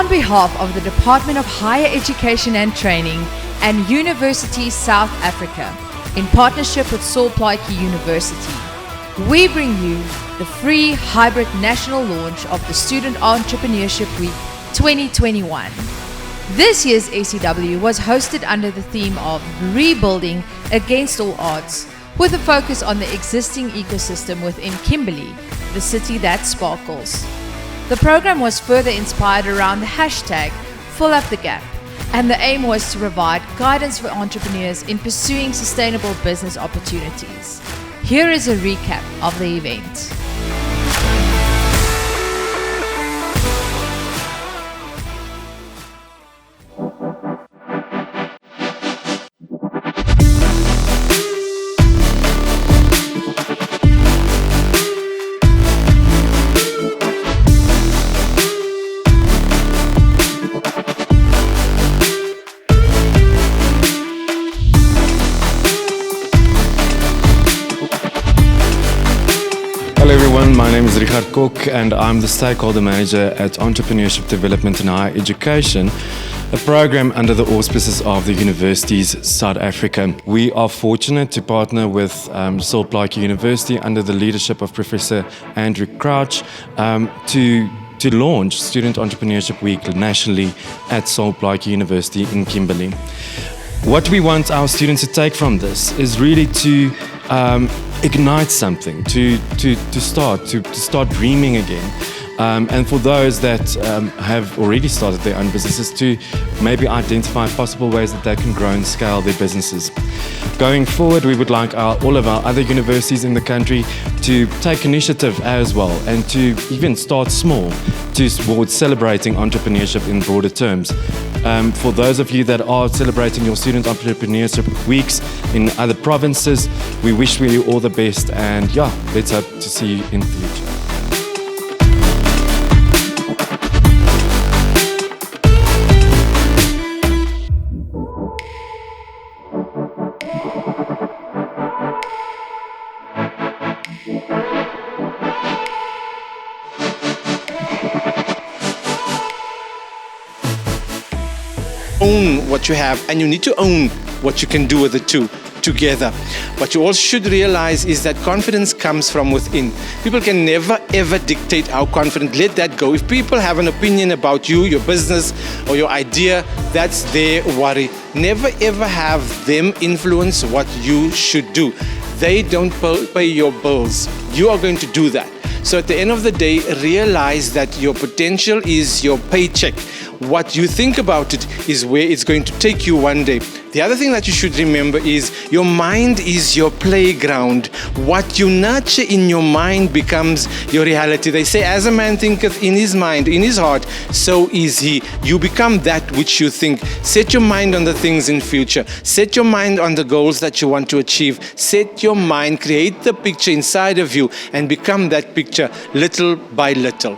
On behalf of the Department of Higher Education and Training and University South Africa, in partnership with Sol Plaatje University, we bring you the free hybrid national launch of the Student Entrepreneurship Week 2021. This year's ACW was hosted under the theme of Rebuilding Against All Odds, with a focus on the existing ecosystem within Kimberley, the city that sparkles. The program was further inspired around the hashtag #FillUpTheGap, and the aim was to provide guidance for entrepreneurs in pursuing sustainable business opportunities. Here is a recap of the event. Hello everyone, my name is Richard Kok and I'm the Stakeholder Manager at Entrepreneurship Development in Higher Education, a program under the auspices of the Universities South Africa. We are fortunate to partner with Sol Plaatje University under the leadership of Professor Andrew Crouch to launch Student Entrepreneurship Week nationally at Sol Plaatje University in Kimberley. What we want our students to take from this is really to ignite something, to start dreaming again. And for those that have already started their own businesses, to maybe identify possible ways that they can grow and scale their businesses. Going forward, we would like all of our other universities in the country to take initiative as well and to even start small towards celebrating entrepreneurship in broader terms. For those of you that are celebrating your student entrepreneurship weeks in other provinces, we wish you all the best, and yeah, let's hope to see you in the future. Own what you have, and you need to own what you can do with the two together. What you also should realize is that confidence comes from within. People can never ever dictate how confident. Let that go. If people have an opinion about you, your business or your idea, that's their worry. Never ever have them influence what you should do. They don't pay your bills. You are going to do that. So at the end of the day, realize that your potential is your paycheck. What you think about it is where it's going to take you one day. The other thing that you should remember is your mind is your playground. What you nurture in your mind becomes your reality. They say, as a man thinketh in his mind, in his heart, so is he. You become that which you think. Set your mind on the things in future. Set your mind on the goals that you want to achieve. Set your mind, create the picture inside of you and become that picture little by little.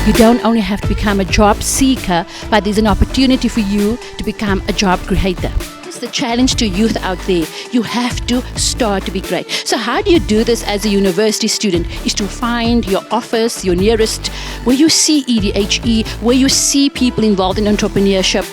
You don't only have to become a job seeker, but there's an opportunity for you to become a job creator. It's the challenge to youth out there. You have to start to be great. So how do you do this as a university student? Is to find your office, your nearest, where you see EDHE, where you see people involved in entrepreneurship.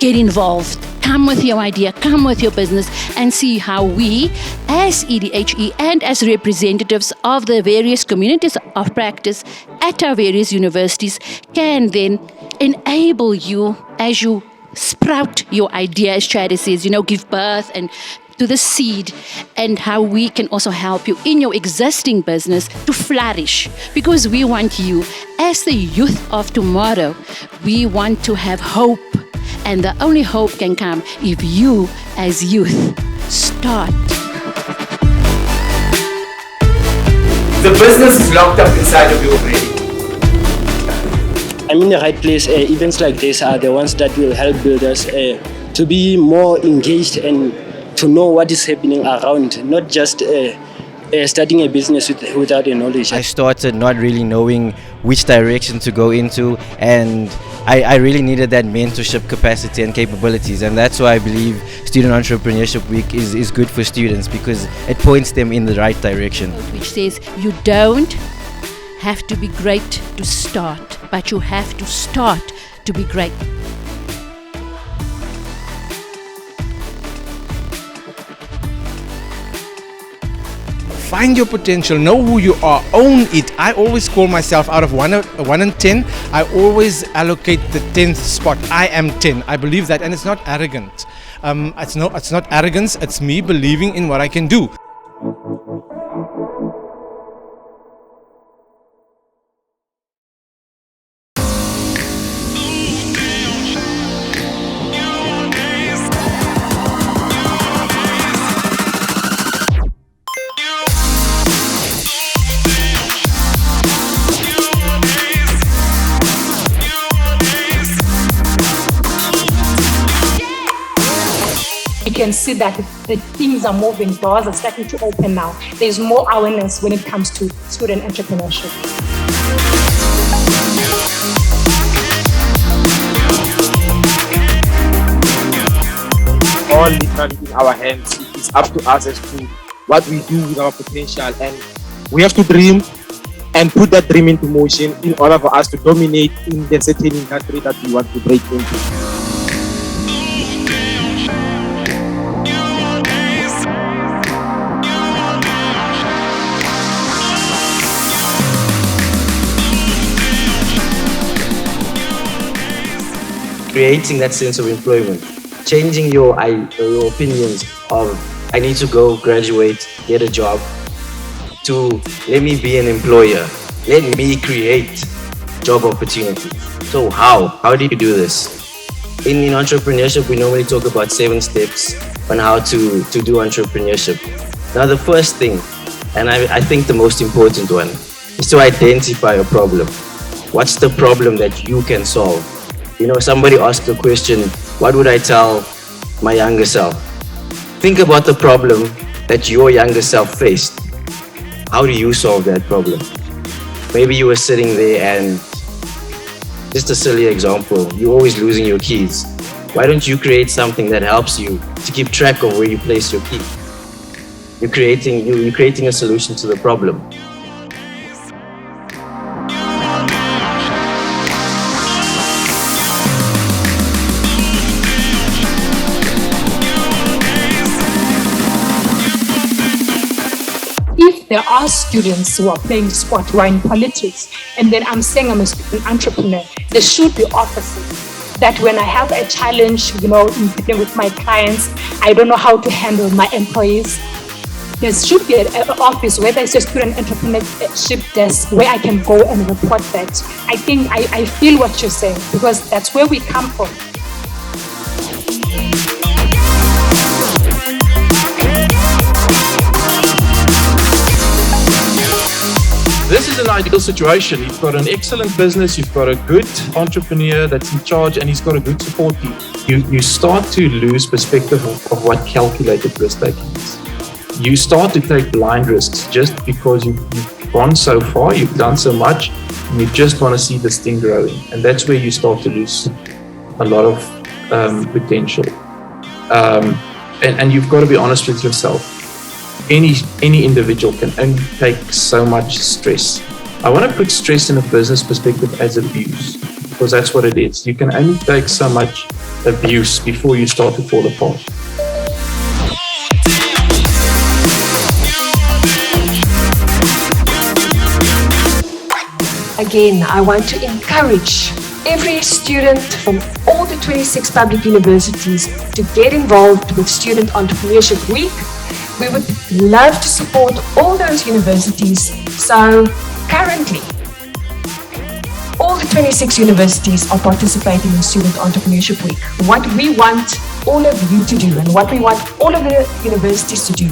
Get involved. Come with your idea, come with your business, and see how we, as EDHE and as representatives of the various communities of practice at our various universities, can then enable you as you sprout your idea, as Charity says, give birth and to the seed, and how we can also help you in your existing business to flourish. Because we want you, as the youth of tomorrow, we want to have hope. And the only hope can come if you, as youth, start. The business is locked up inside of you already. I'm in the right place. Events like this are the ones that will help builders to be more engaged and to know what is happening around, not just starting a business without a knowledge. I started not really knowing which direction to go into, and I really needed that mentorship capacity and capabilities, and that's why I believe Student Entrepreneurship Week is good for students, because it points them in the right direction. Which says you don't have to be great to start, but you have to start to be great. Find your potential, know who you are, own it. I always call myself, out of 1 and 10, I always allocate the 10th spot. I am 10. I believe that, and it's not arrogant. It's not arrogance, it's me believing in what I can do. You can see that the things are moving, doors are starting to open now. There's more awareness when it comes to student entrepreneurship. All literally in our hands. It is up to us as to what we do with our potential, and we have to dream and put that dream into motion in order for us to dominate in the certain industry that we want to break into. Creating that sense of employment, changing your opinions of I need to go graduate, get a job, to let me be an employer, let me create job opportunities. So how do you do this? In entrepreneurship, we normally talk about 7 steps on how to do entrepreneurship. Now the first thing, and I think the most important one, is to identify a problem. What's the problem that you can solve? You know, somebody asked the question, what would I tell my younger self? Think about the problem that your younger self faced. How do you solve that problem? Maybe you were sitting there and, just a silly example, you're always losing your keys. Why don't you create something that helps you to keep track of where you place your key? You're creating a solution to the problem. If there are students who are playing sport, who are in politics, and then I'm saying I'm a student entrepreneur, there should be offices that when I have a challenge, in dealing with my clients, I don't know how to handle my employees, there should be an office where there's a student entrepreneurship desk where I can go and report that. I think I feel what you're saying, because that's where we come from. This is an ideal situation. You've got an excellent business, you've got a good entrepreneur that's in charge, and he's got a good support team. You start to lose perspective of what calculated risk-taking is. You start to take blind risks just because you've gone so far, you've done so much, and you just want to see this thing growing. And that's where you start to lose a lot of potential. And you've got to be honest with yourself. Any individual can only take so much stress. I want to put stress in a business perspective as abuse, because that's what it is. You can only take so much abuse before you start to fall apart. Again, I want to encourage every student from all the 26 public universities to get involved with Student Entrepreneurship Week. We would love to support all those universities. So currently, all the 26 universities are participating in Student Entrepreneurship Week. What we want all of you to do, and what we want all of the universities to do,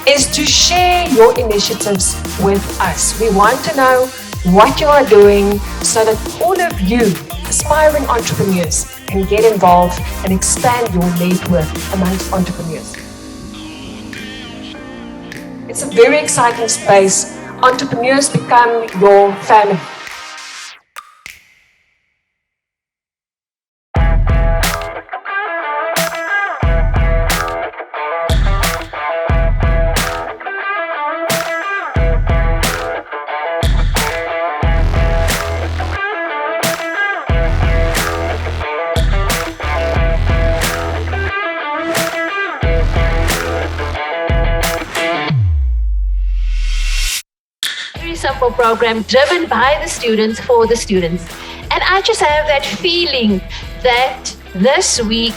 is to share your initiatives with us. We want to know what you are doing so that all of you aspiring entrepreneurs can get involved and expand your network amongst entrepreneurs. It's a very exciting space. Entrepreneurs become your family. Simple program driven by the students for the students. And I just have that feeling that this week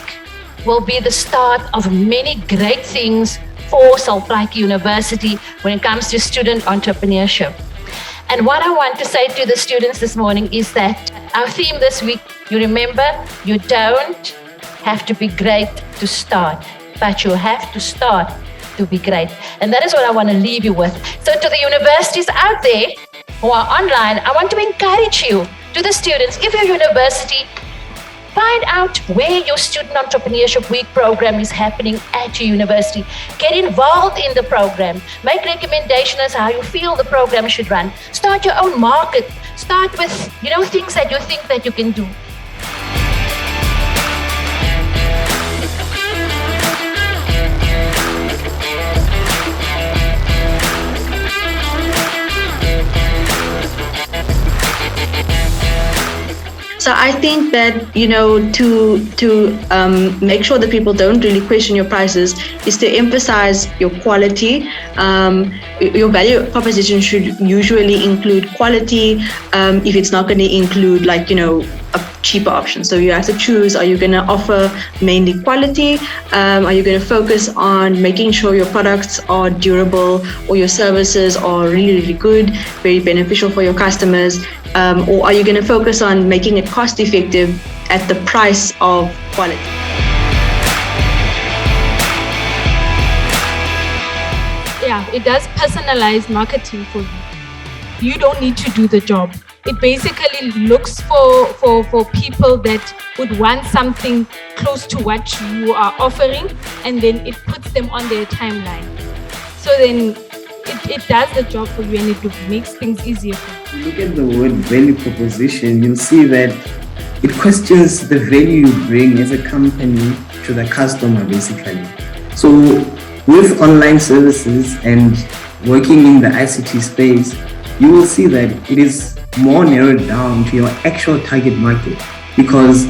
will be the start of many great things for Sol Plaatje University when it comes to student entrepreneurship. And what I want to say to the students this morning is that our theme this week, you remember, you don't have to be great to start, but you have to start to be great. And that is what I want to leave you with. So to the universities out there who are online, I want to encourage you, to the students, if your university, find out where your Student Entrepreneurship Week program is happening at your university. Get involved in the program. Make recommendations as how you feel the program should run. Start your own market. Start with, things that you think that you can do. So I think that, to make sure that people don't really question your prices is to emphasize your quality. Your value proposition should usually include quality. If it's not going to include a cheaper option. So you have to choose, are you going to offer mainly quality? Are you going to focus on making sure your products are durable or your services are really, really good, very beneficial for your customers? Or are you going to focus on making it cost effective at the price of quality? Yeah, it does personalized marketing for you. You don't need to do the job. It basically looks for people that would want something close to what you are offering, and then it puts them on their timeline. So then it does the job for you, and it makes things easier for you. Look at the word value proposition, you'll see that it questions the value you bring as a company to the customer, basically. So with online services and working in the ICT space, you will see that it is more narrowed down to your actual target market, because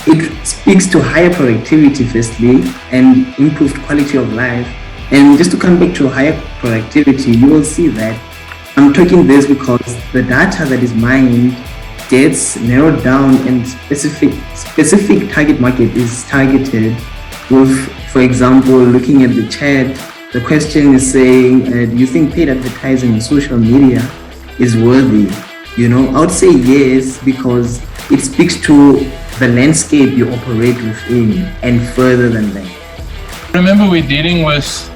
it speaks to higher productivity firstly and improved quality of life. And just to come back to higher productivity, you will see that I'm talking this because the data that is mined gets narrowed down and specific target market is targeted with, for example, looking at the chat, the question is saying, do you think paid advertising on social media is worthy? I would say yes, because it speaks to the landscape you operate within and further than that. Remember, we're dealing with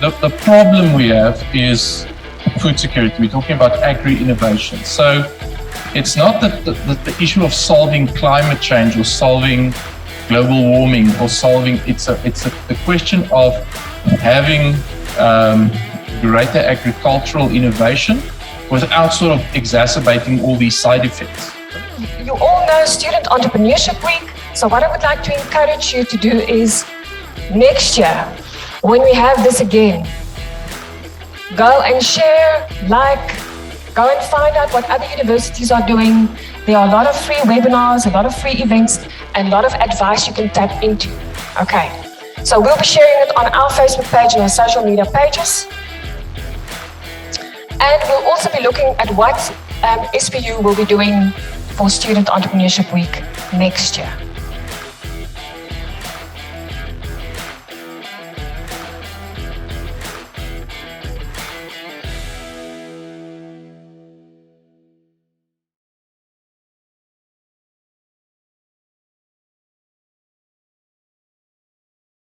the problem we have is food security. We're talking about agri-innovation. So it's not the issue of solving climate change or solving global warming or solving, it's a question of having greater agricultural innovation without sort of exacerbating all these side effects. You all know Student Entrepreneurship Week. So what I would like to encourage you to do is next year, when we have this again, go and share, go and find out what other universities are doing. There are a lot of free webinars, a lot of free events, and a lot of advice you can tap into. Okay, so we'll be sharing it on our Facebook page and our social media pages. And we'll also be looking at what SPU will be doing for Student Entrepreneurship Week next year.